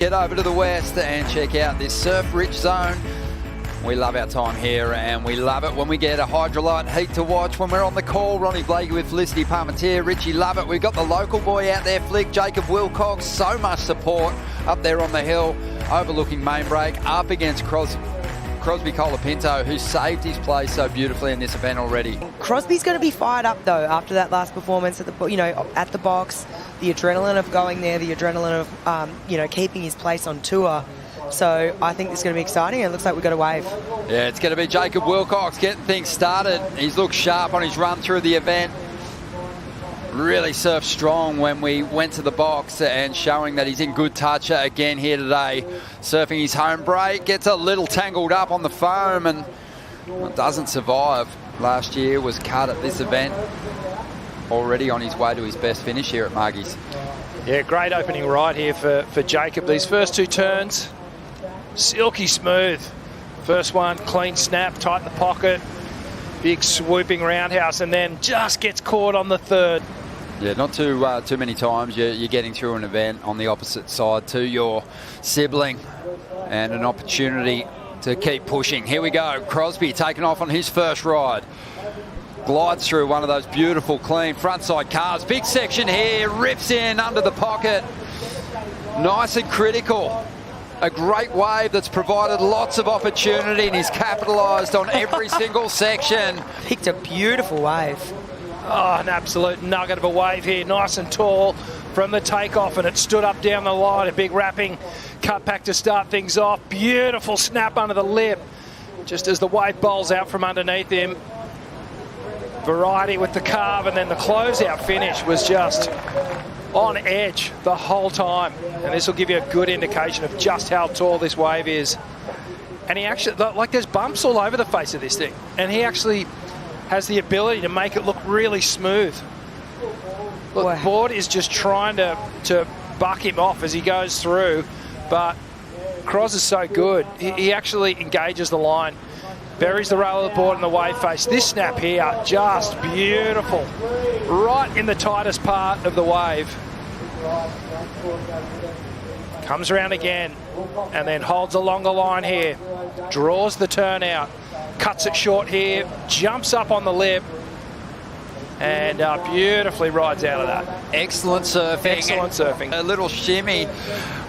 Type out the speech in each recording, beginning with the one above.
Get over to the west and check out this surf-rich zone. We love our time here, and we love it when we get a hydrolyte heat to watch. When we're on the call, Ronnie Blakey with Felicity Parmentier, Richie Lovett. We've got the local boy out there, Flick, J.Willcox. So much support up there on the hill, overlooking Main Break, up against Crosby Colapinto, who saved his place so beautifully in this event already. Crosby's going to be fired up though after that last performance at the at the box. The adrenaline of going there, the adrenaline of keeping his place on tour. So I think it's going to be exciting. It looks like we've got a wave. Yeah, it's going to be J.Willcox getting things started. He's looked sharp on his run through the event. Really surfed strong when we went to the box, and showing that he's in good touch again here today. Surfing his home break, gets a little tangled up on the foam and doesn't survive. Last year was cut at this event. Already on his way to his best finish here at Margie's. Yeah, great opening ride here for Jacob. These first two turns, silky smooth. First one, clean snap, tight in the pocket, big swooping roundhouse, and then just gets caught on the third. Yeah, not too many times you're getting through an event on the opposite side to your sibling, and an opportunity to keep pushing. Here we go, Crosby taking off on his first ride. Glides through one of those beautiful, clean frontside cars. Big section here, rips in under the pocket. Nice and critical. A great wave that's provided lots of opportunity, and he's capitalised on every single section. Picked a beautiful wave. Oh, an absolute nugget of a wave here. Nice and tall from the takeoff, and it stood up down the line. A big wrapping cut back to start things off. Beautiful snap under the lip, just as the wave bowls out from underneath him. Variety with the carve, and then the closeout finish was just on edge the whole time. And this will give you a good indication of just how tall this wave is. And he actually, like, there's bumps all over the face of this thing, and he actually has the ability to make it look really smooth. Look, wow. The board is just trying to buck him off as he goes through, but Cros is so good. He actually engages the line, buries the rail of the board in the wave face. This snap here, just beautiful. Right in the tightest part of the wave. Comes around again, and then holds along the line here. Draws the turn out. Cuts it short here. Jumps up on the lip. And beautifully rides out of that. Excellent surfing. Excellent surfing. A little shimmy.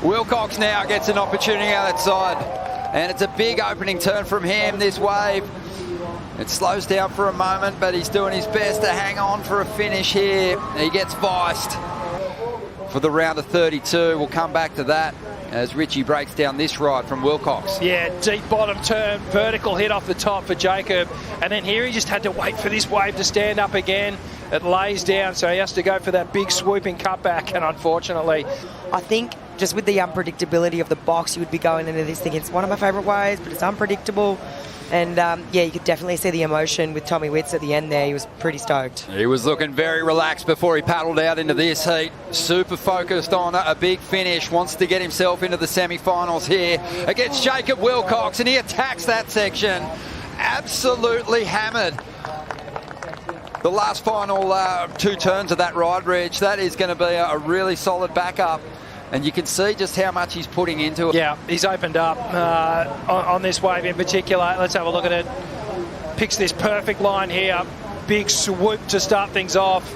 Willcox now gets an opportunity out that side. And it's a big opening turn from him, this wave. It slows down for a moment, but he's doing his best to hang on for a finish here. He gets viced for the round of 32. We'll come back to that as Richie breaks down this ride from Willcox. Yeah, deep bottom turn, vertical hit off the top for Jacob. And then here he just had to wait for this wave to stand up again. It lays down, so he has to go for that big swooping cutback, and unfortunately, I think just with the unpredictability of the box, you would be going into this thinking it's one of my favourite waves, but it's unpredictable. And yeah, you could definitely see the emotion with Tommy Witts at the end there. He was pretty stoked. He was looking very relaxed before he paddled out into this heat. Super focused on a big finish. Wants to get himself into the semi-finals here against J.Willcox, and he attacks that section. Absolutely hammered. The last final two turns of that ride, Reg, that is going to be a really solid backup. And you can see just how much he's putting into it. Yeah, he's opened up on this wave in particular. Let's have a look at it. Picks this perfect line here. Big swoop to start things off.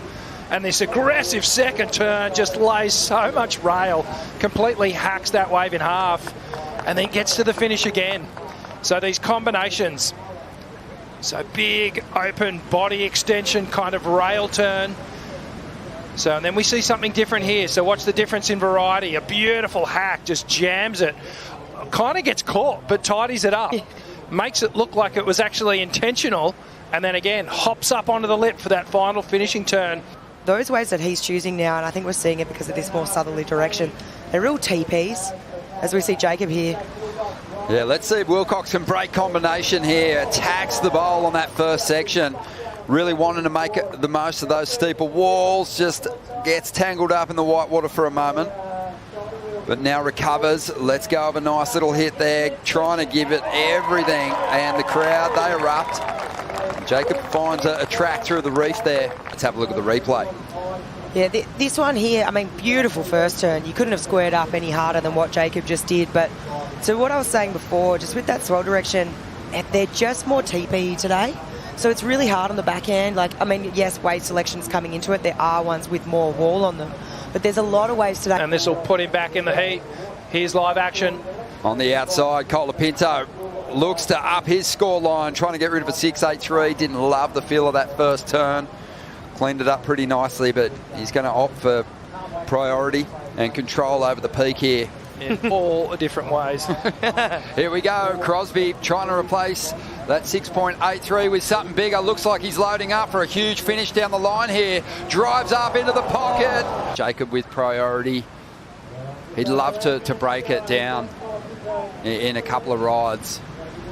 And this aggressive second turn just lays so much rail. Completely hacks that wave in half. And then gets to the finish again. So these combinations. So big, open body extension, kind of rail turn. So, and then we see something different here. So watch the difference in variety. A beautiful hack, just jams it. Kind of gets caught, but tidies it up. Makes it look like it was actually intentional. And then again, hops up onto the lip for that final finishing turn. Those waves that he's choosing now, and I think we're seeing it because of this more southerly direction, they're real TPs, as we see Jacob here. Yeah, let's see if Willcox can break combination here. Attacks the bowl on that first section. Really wanting to make it the most of those steeper walls. Just gets tangled up in the white water for a moment. But now recovers. Let's go of a nice little hit there. Trying to give it everything. And the crowd, they erupt. Jacob finds a track through the reef there. Let's have a look at the replay. Yeah, this one here, I mean, beautiful first turn. You couldn't have squared up any harder than what Jacob just did. But to what I was saying before, just with that swell direction, they're just more TP today. So it's really hard on the backhand. Like, I mean, yes, wave selection's coming into it. There are ones with more wall on them. But there's a lot of waves today. And this will put him back in the heat. Here's live action. On the outside, Colapinto looks to up his scoreline, trying to get rid of a 6-8-3. Didn't love the feel of that first turn. Cleaned it up pretty nicely, but he's going to opt for priority and control over the peak here. In all different ways. Here we go. Crosby trying to replace that 6.83 with something bigger. Looks like he's loading up for a huge finish down the line here. Drives up into the pocket. Jacob with priority. He'd love to break it down in a couple of rides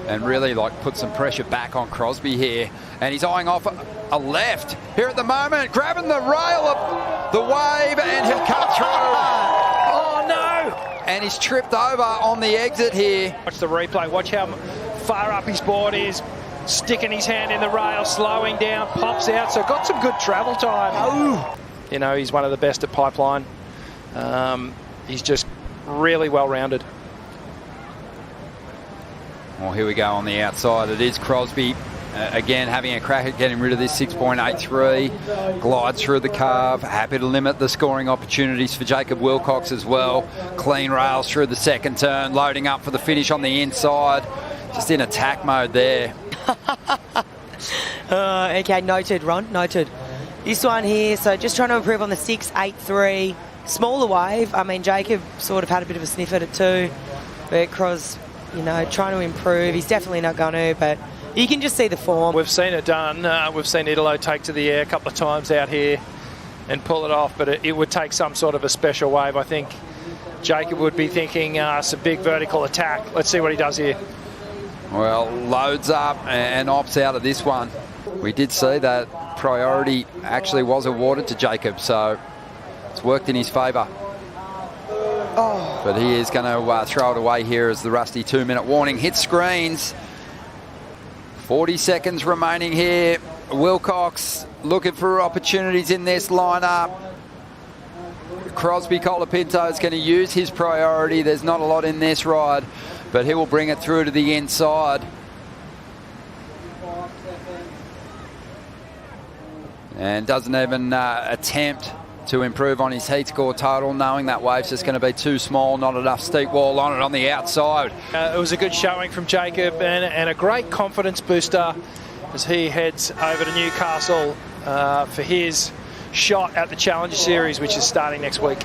and really like put some pressure back on Crosby here. And he's eyeing off a left here at the moment, grabbing the rail of the wave, and he'll cut through. Oh no! And he's tripped over on the exit here. Watch the replay. Watch how far up his board is. Sticking his hand in the rail, slowing down, pops out. So got some good travel time. Oh. You know, he's one of the best at pipeline. He's just really well-rounded. Well, here we go on the outside. It is Crosby. Again, having a crack at getting rid of this 6.83. Glides through the carve. Happy to limit the scoring opportunities for J.Willcox as well. Clean rails through the second turn. Loading up for the finish on the inside. Just in attack mode there. Okay, noted, Ron, noted. This one here, so just trying to improve on the 6.83. Smaller wave. I mean, Jacob sort of had a bit of a sniff at it too. But Cros, you know, trying to improve. He's definitely not going to, but you can just see the form. We've seen it done. We've seen Italo take to the air a couple of times out here and pull it off, but it would take some sort of a special wave. I think Jacob would be thinking some big vertical attack. Let's see what he does here. Well, loads up and opts out of this one. We did see that priority actually was awarded to Jacob, so it's worked in his favour. Oh. But he is going to throw it away here as the rusty 2-minute warning hits screens. 40 seconds remaining here. Willcox looking for opportunities in this lineup. Crosby Colapinto is going to use his priority. There's not a lot in this ride, but he will bring it through to the inside. And doesn't even attempt to improve on his heat score total, knowing that wave's just going to be too small, not enough steep wall on it on the outside. It was a good showing from Jacob and a great confidence booster as he heads over to Newcastle for his shot at the Challenger Series, which is starting next week.